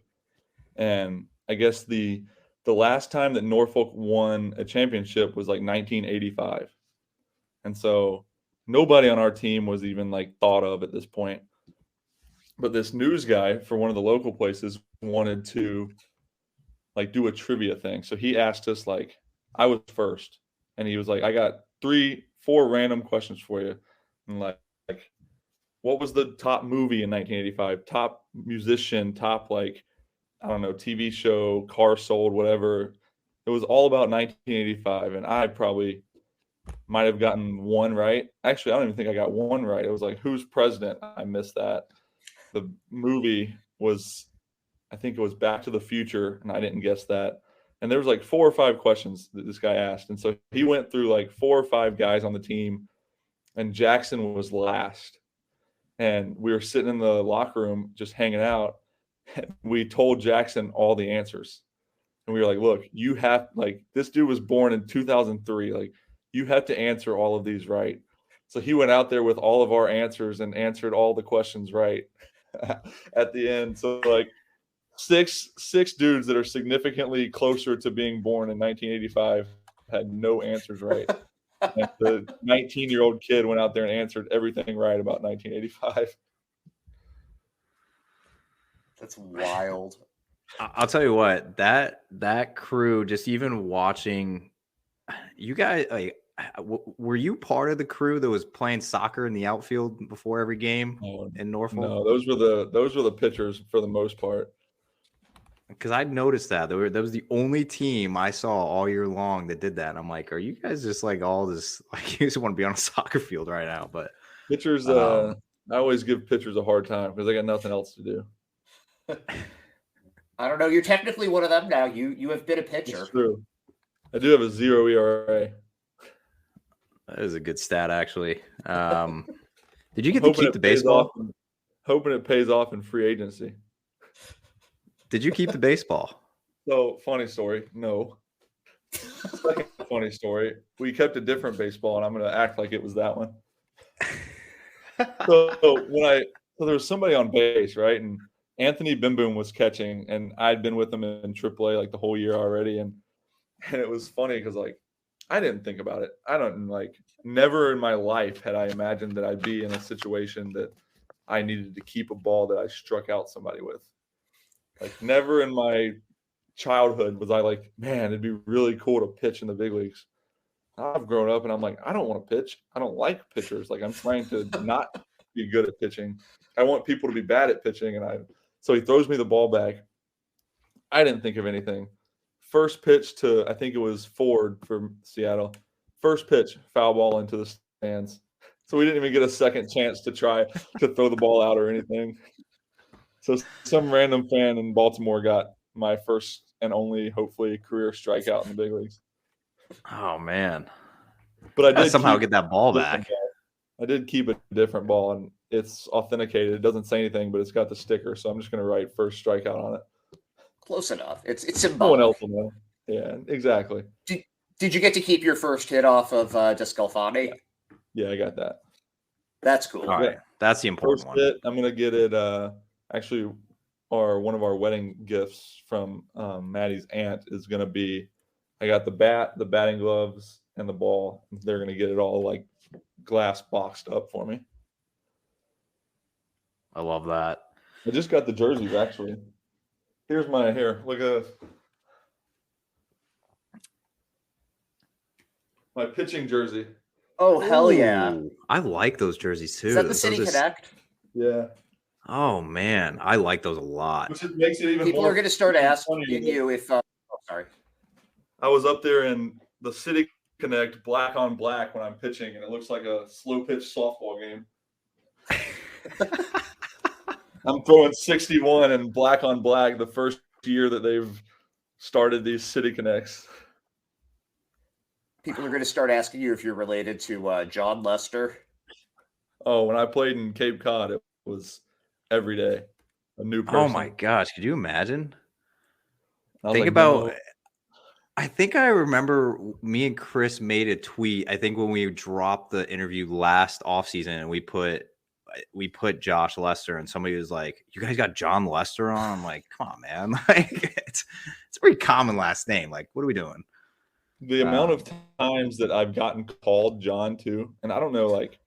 and I guess the last time that Norfolk won a championship was like 1985, and so nobody on our team was even like thought of at this point. But this news guy for one of the local places wanted to like do a trivia thing. So he asked us, like, I was first, and he was like, I got 3-4 random questions for you. And like what was the top movie in 1985? Top musician, top like, I don't know, TV show, car sold, whatever. It was all about 1985. And I probably might have gotten one right. Actually, I don't even think I got one right. It was like, who's president? I missed that. The movie was, I think it was Back to the Future, and I didn't guess that. And there was like 4 or 5 questions that this guy asked. And so he went through like 4 or 5 guys on the team, and Jackson was last. And we were sitting in the locker room just hanging out. We told Jackson all the answers. And we were like, look, you have, like, this dude was born in 2003. Like, you have to answer all of these right. So he went out there with all of our answers and answered all the questions right at the end. So like six dudes that are significantly closer to being born in 1985 had no answers right. And the 19-year-old kid went out there and answered everything right about 1985. That's wild. I'll tell you what, that crew, just even watching you guys, like, were you part of the crew that was playing soccer in the outfield before every game in Norfolk? No, those were the pitchers for the most part. Because I noticed that that was the only team I saw all year long that did that. And I'm like, are you guys just like all this? Like, you just want to be on a soccer field right now? But pitchers, I always give pitchers a hard time because they got nothing else to do. I don't know. You're technically one of them now. You have been a pitcher. It's true. I do have a 0 ERA. That is a good stat, actually. Did you get to keep the baseball? Hoping it pays off in free agency. Did you keep the baseball? So, funny story. No. Second funny story. We kept a different baseball, and I'm going to act like it was that one. So there was somebody on base, right? And Anthony Bimboom was catching, and I'd been with him in AAA like the whole year already. And it was funny because, like, I didn't think about it. Never in my life had I imagined that I'd be in a situation that I needed to keep a ball that I struck out somebody with. Like, never in my childhood was I like, man, it'd be really cool to pitch in the big leagues. I've grown up and I'm like, I don't want to pitch. I don't like pitchers. Like, I'm trying to not be good at pitching. I want people to be bad at pitching. So he throws me the ball back. I didn't think of anything. First pitch to, I think it was Ford from Seattle. First pitch, foul ball into the stands. So we didn't even get a second chance to try to throw the ball out or anything. So some random fan in Baltimore got my first and only, hopefully, career strikeout in the big leagues. Oh, man. But I did somehow get that ball back. I did keep a different ball, and it's authenticated. It doesn't say anything, but it's got the sticker. So I'm just going to write first strikeout on it. Close enough. It's symbolic. No one else will know. Yeah, exactly. Did you get to keep your first hit off of Descalfani? Yeah, I got that. That's cool. All right. That's the important first one. Hit, I'm going to get it actually one of our wedding gifts from Maddie's aunt is going to be, I got the bat, the batting gloves, and the ball. They're going to get it all like glass boxed up for me. I love that. I just got the jerseys, actually. Here's my hair. Look at this. My pitching jersey. Oh, hell yeah. Ooh, I like those jerseys too. Is that the City Connect? Yeah. Oh, man. I like those a lot. Which makes it even People more are going to start asking you if sorry. I was up there in the City Connect black on black when I'm pitching, and it looks like a slow pitch softball game. I'm throwing 61 and black on black the first year that they've started these City Connects. People are going to start asking you if you're related to John Lester. Oh, when I played in Cape Cod, it was every day a new person. Oh my gosh, could you imagine? I was Think like, about. no. I think I remember me and Chris made a tweet. I think when we dropped the interview last offseason and we put Josh Lester, and somebody was like, "You guys got John Lester on?" I'm like, "Come on, man! Like it's a pretty common last name. Like, what are we doing?" The amount of times that I've gotten called John too, and I don't know, like,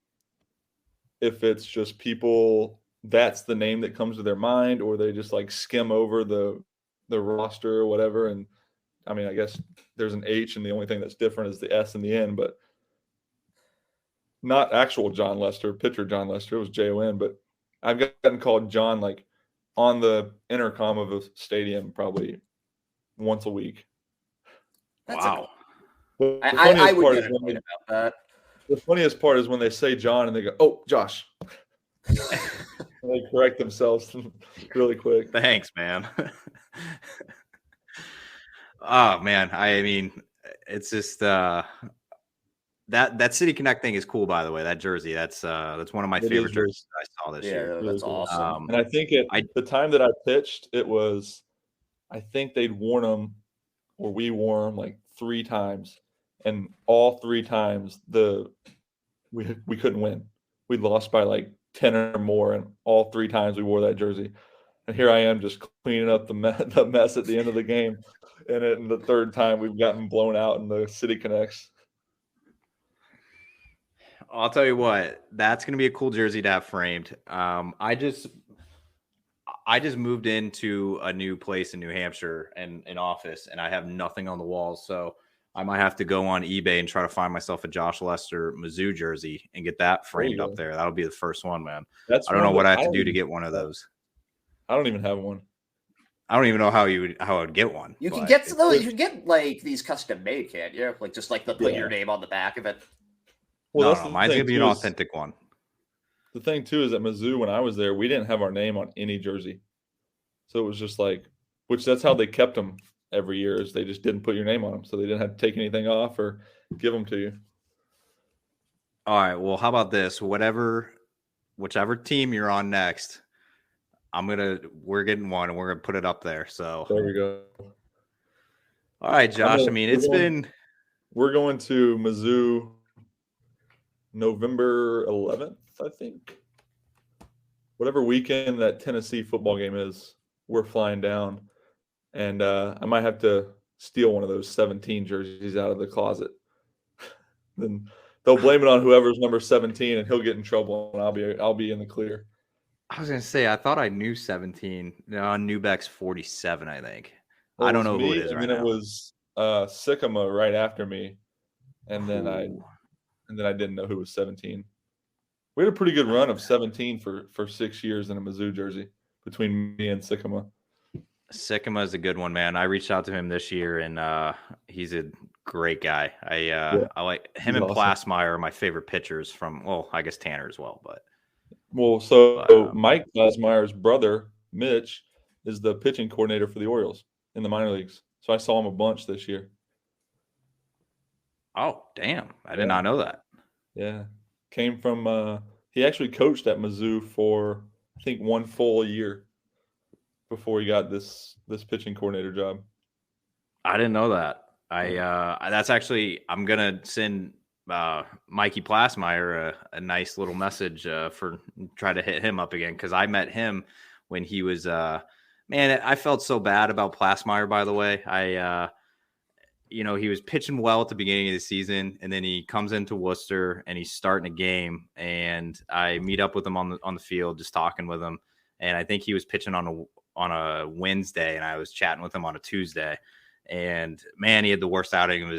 if it's just people that's the name that comes to their mind, or they just like skim over the roster or whatever. And I mean, I guess there's an H, and the only thing that's different is the S in the end, but not actual John Lester, pitcher John Lester. It was Jon, but I've gotten called John like on the intercom of a stadium probably once a week. Wow. I would get annoyed about that. The funniest part is when they say John and they go, "Oh, Josh." They correct themselves really quick. Thanks, man. Oh man, I mean, it's just that City Connect thing is cool. By the way, that jersey, that's one of my favorite jerseys I saw this year. Yeah, that's awesome. And I think the time that I pitched, it was, I think they'd worn them, or we wore them like 3 times, and all 3 times we couldn't win. We lost by like 10 or more, and all 3 times we wore that jersey. And here I am just cleaning up the mess at the end of the game. And the 3rd time we've gotten blown out in the City Connects. I'll tell you what, that's going to be a cool jersey to have framed. I just moved into a new place in New Hampshire and an office, and I have nothing on the walls. So I might have to go on eBay and try to find myself a Josh Lester Mizzou jersey and get that framed up there. That'll be the first one, man. I don't know what I have to do to get one of those. I don't even have one. I don't even know how I would get one. You can get those. You can get like these custom made, can't you? Like just like put your name on the back of it. Well, no, mine's gonna be an authentic one. The thing too is at Mizzou, when I was there, we didn't have our name on any jersey, so it was just like, which that's how they kept them every year, is they just didn't put your name on them, so they didn't have to take anything off or give them to you. All right. Well, how about this? Whichever team you're on next, we're getting one and we're gonna put it up there. So there we go. All right, Josh. We're going to Mizzou November 11th, I think. Whatever weekend that Tennessee football game is, we're flying down, and I might have to steal one of those 17 jerseys out of the closet. Then they'll blame it on whoever's number 17, and he'll get in trouble, and I'll be in the clear. I was gonna say, I thought I knew 17. No, Newbeck's 47, I think. I don't know who it is right now. And then it was Sycamore right after me, and then I didn't know who was 17. We had a pretty good run of 17 for 6 years in a Mizzou jersey between me and Sycamore. Sycamore is a good one, man. I reached out to him this year, and he's a great guy. I like him. And awesome. Plasmeyer are my favorite pitchers from, well, I guess Tanner as well, but. Mike Plasmeyer's brother, Mitch, is the pitching coordinator for the Orioles in the minor leagues. So I saw him a bunch this year. Oh, damn. I did not know that. Yeah. Came from he actually coached at Mizzou for, I think, 1 full year before he got this pitching coordinator job. I didn't know that. That's actually, I'm going to send Mikey Plasmeyer a nice little message for try to hit him up again, because I met him when he was man, I felt so bad about Plasmeyer, by the way. He was pitching well at the beginning of the season, and then he comes into Worcester and he's starting a game, and I meet up with him on the field, just talking with him, and I think he was pitching on a Wednesday, and I was chatting with him on a Tuesday. And man, he had the worst outing of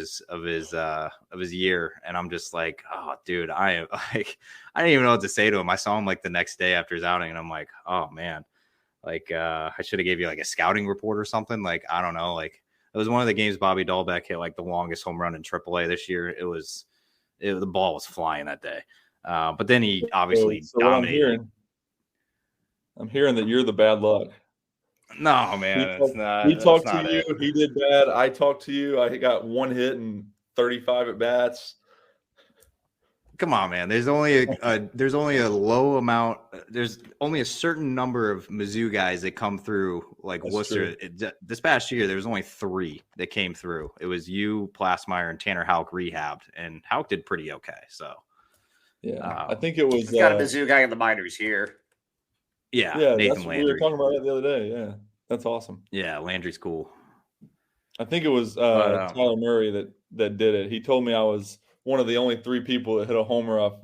his year, and I'm just like, oh, dude, I didn't even know what to say to him. I saw him like the next day after his outing, and I'm like, oh man, like I should have gave you like a scouting report or something. Like I don't know, like it was one of the games Bobby Dahlbeck hit like the longest home run in AAA this year. The ball was flying that day, but then he obviously dominated. I'm hearing that you're the bad luck. No, man, it's not. He talked to you. He did bad. I talked to you. I got 1 hit and 35 at bats. Come on, man. There's only a low amount. There's only a certain number of Mizzou guys that come through like That's Worcester. This past year, there was only 3 that came through. It was you, Plasmeyer, and Tanner Houck rehabbed, and Houck did pretty okay. So, yeah, I think it was. We've got a Mizzou guy in the minors here. Yeah, Nathan Landry. We were talking about it the other day. Yeah, that's awesome. Yeah, Landry's cool. I think it was Tyler Murray that did it. He told me I was one of the only 3 people that hit a homer off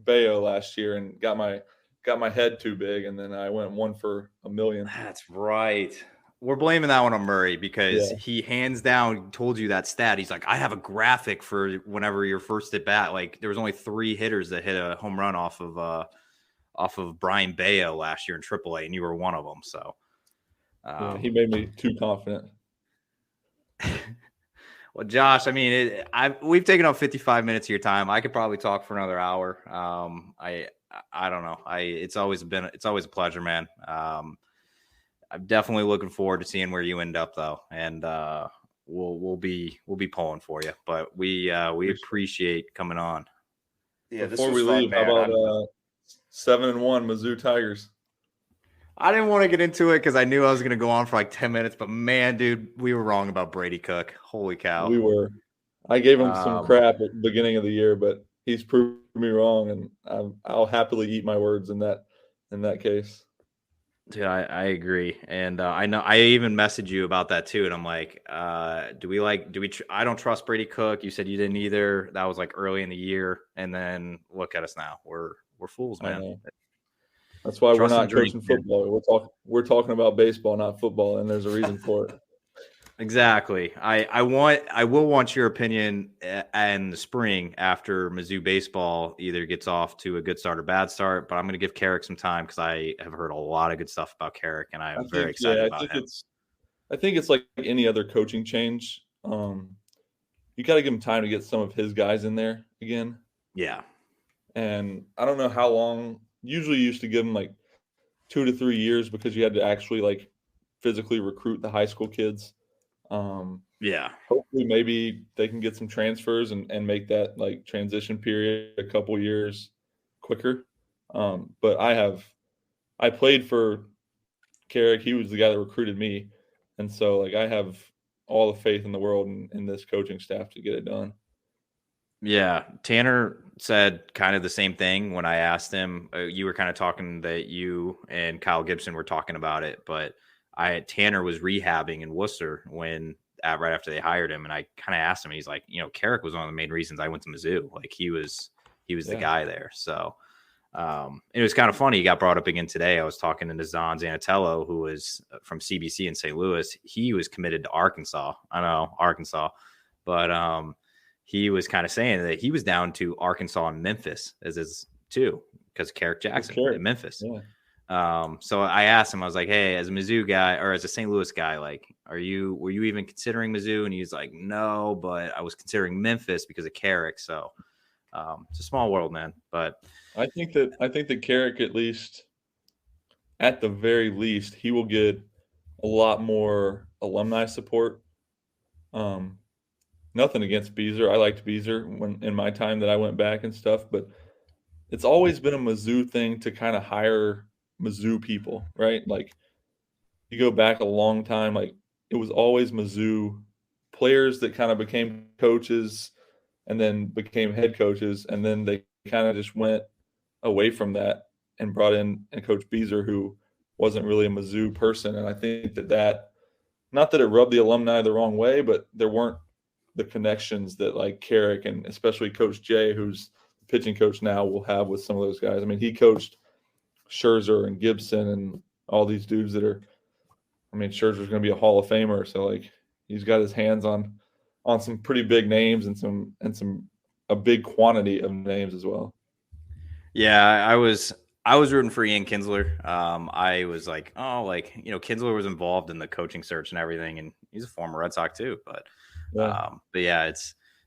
Bayo last year and got my head too big, and then I went 1 for a million. That's right. We're blaming that one on Murray because he hands down told you that stat. He's like, I have a graphic for whenever you're first at bat. Like there was only 3 hitters that hit a home run off of Brian Bayo last year in AAA, and you were one of them. So he made me too confident. Well, Josh, I mean, we've taken up 55 minutes of your time. I could probably talk for another hour. I don't know. It's always a pleasure, man. I'm definitely looking forward to seeing where you end up, though, and we'll be pulling for you. But we appreciate coming on. Yeah, before we leave, how about 7-1 Mizzou Tigers? I didn't want to get into it because I knew I was going to go on for like 10 minutes, but man, dude, we were wrong about Brady Cook. Holy cow. We were. I gave him some crap at the beginning of the year, but he's proved me wrong, and I'll happily eat my words in that case. Dude, I agree. And I know I even messaged you about that too. And I'm like, I don't trust Brady Cook. You said you didn't either. That was like early in the year. And then look at us now. We're fools, man. That's why we're not coaching football. We're talking about baseball, not football, and there's a reason for it. Exactly. I will want your opinion in the spring after Mizzou baseball either gets off to a good start or bad start. But I'm going to give Carrick some time because I have heard a lot of good stuff about Carrick, and I'm very excited about him. I think it's like any other coaching change. You got to give him time to get some of his guys in there again. Yeah. And I don't know how long. Usually you used to give them like 2 to 3 years because you had to actually like physically recruit the high school kids. Hopefully maybe they can get some transfers and make that like transition period a couple years quicker. But I played for Carrick. He was the guy that recruited me. And so like I have all the faith in the world in this coaching staff to get it done. Yeah, Tanner said kind of the same thing when I asked him. You were kind of talking that you and Kyle Gibson were talking about it, but Tanner was rehabbing in Worcester right after they hired him, and I kind of asked him. He's like, Carrick was one of the main reasons I went to Mizzou. Like he was the guy there. So it was kind of funny. He got brought up again today. I was talking to Zan Zanatello, who was from CBC in St. Louis. He was committed to Arkansas. I know Arkansas, but he was kind of saying that he was down to Arkansas and Memphis as is too because Carrick Jackson in Memphis. Yeah. So I asked him, I was like, hey, as a Mizzou guy or as a St. Louis guy, like, were you even considering Mizzou? And he's like, no, but I was considering Memphis because of Carrick. So it's a small world, man. But I think that Carrick, at the very least, he will get a lot more alumni support. Nothing against Beezer. I liked Beezer in my time that I went back and stuff, but it's always been a Mizzou thing to kind of hire Mizzou people, right? Like you go back a long time, like it was always Mizzou players that kind of became coaches and then became head coaches, and then they kind of just went away from that and brought in and Coach Beezer, who wasn't really a Mizzou person. And I think that not that it rubbed the alumni the wrong way, but there weren't the connections that like Carrick and especially Coach Jay, who's the pitching coach now, will have with some of those guys. I mean, he coached Scherzer and Gibson and all these dudes that are, I mean, Scherzer's going to be a Hall of Famer. So like he's got his hands on some pretty big names and a big quantity of names as well. Yeah, I was rooting for Ian Kinsler. I was like, Kinsler was involved in the coaching search and everything, and he's a former Red Sox too. But yeah,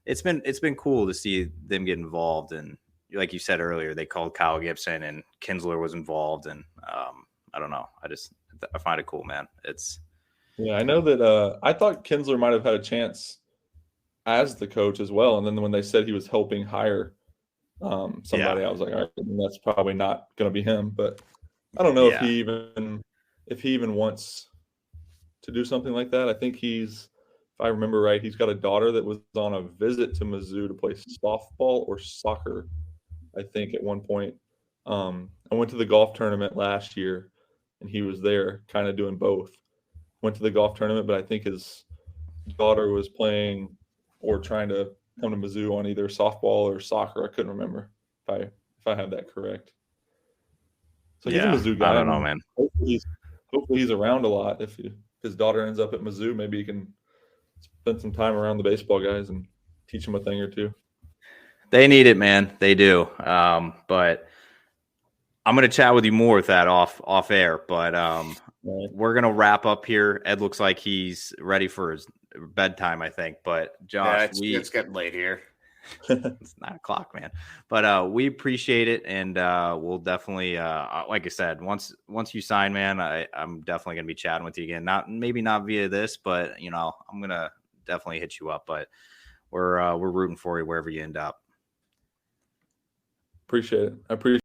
it's been cool to see them get involved. And like you said earlier, they called Kyle Gibson and Kinsler was involved. And I don't know. I find it cool, man. I know that I thought Kinsler might have had a chance as the coach as well. And then when they said he was helping hire somebody, I was like, all right, that's probably not going to be him. But I don't know if he even wants to do something like that. I think if I remember right, he's got a daughter that was on a visit to Mizzou to play softball or soccer, I think, at one point. I went to the golf tournament last year, and he was there kind of doing both. Went to the golf tournament, but I think his daughter was playing or trying to come to Mizzou on either softball or soccer. I couldn't remember if I have that correct. So he's a Mizzou guy. I don't know, man. Hopefully he's around a lot. If his daughter ends up at Mizzou, maybe he can spend some time around the baseball guys and teach them a thing or two. They need it, man. They do. But I'm going to chat with you more with that off air. But we're going to wrap up here. Ed looks like he's ready for his bedtime, I think. But Josh, it's getting late here. It's 9 o'clock, man. But we appreciate it, and we'll definitely, like I said, once you sign, man, I'm definitely gonna be chatting with you again. Maybe not via this, but I'm gonna definitely hit you up. But we're rooting for you wherever you end up. Appreciate it. I appreciate